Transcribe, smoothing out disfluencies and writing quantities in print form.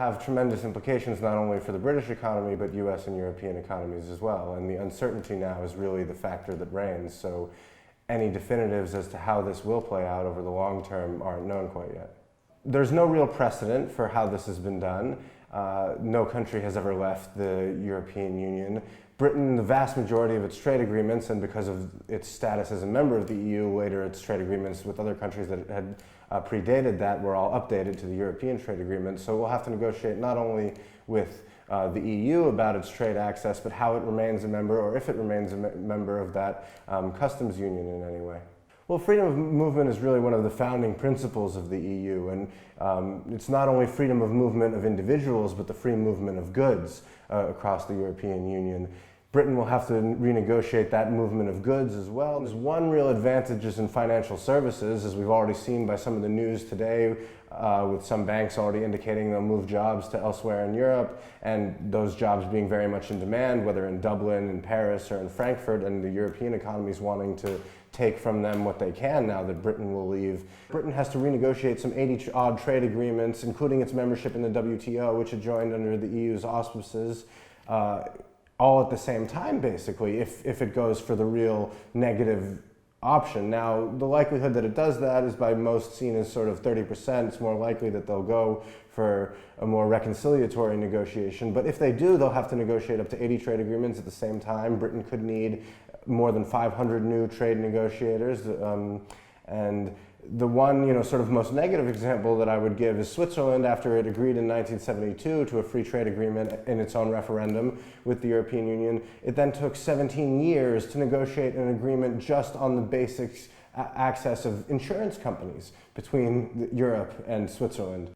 have tremendous implications not only for the British economy, but US and European economies as well. And the uncertainty now is really the factor that reigns. So any definitives as to how this will play out over the long term aren't known quite yet. There's no real precedent for how this has been done. No country has ever left the European Union. Britain, the vast majority of its trade agreements, and because of its status as a member of the EU, later its trade agreements with other countries that had predated that were all updated to the European trade agreement. So we'll have to negotiate not only with the EU about its trade access, but how it remains a member, or if it remains a member of that customs union in any way. Well, freedom of movement is really one of the founding principles of the EU, and it's not only freedom of movement of individuals, but the free movement of goods across the European Union. Britain will have to renegotiate that movement of goods as well. There's one real advantage is in financial services, as we've already seen by some of the news today, with some banks already indicating they'll move jobs to elsewhere in Europe, and those jobs being very much in demand, whether in Dublin, in Paris, or in Frankfurt, and the European economies wanting to take from them what they can now that Britain will leave. Britain has to renegotiate some 80-odd trade agreements, including its membership in the WTO, which it joined under the EU's auspices, all at the same time, basically, if it goes for the real negative option. Now, the likelihood that it does that is by most seen as sort of 30%. It's more likely that they'll go for a more reconciliatory negotiation. But if they do, they'll have to negotiate up to 80 trade agreements at the same time. Britain could need more than 500 new trade negotiators. And the one, sort of most negative example that I would give is Switzerland, after it agreed in 1972 to a free trade agreement in its own referendum with the European Union. It then took 17 years to negotiate an agreement just on the basic access of insurance companies between Europe and Switzerland.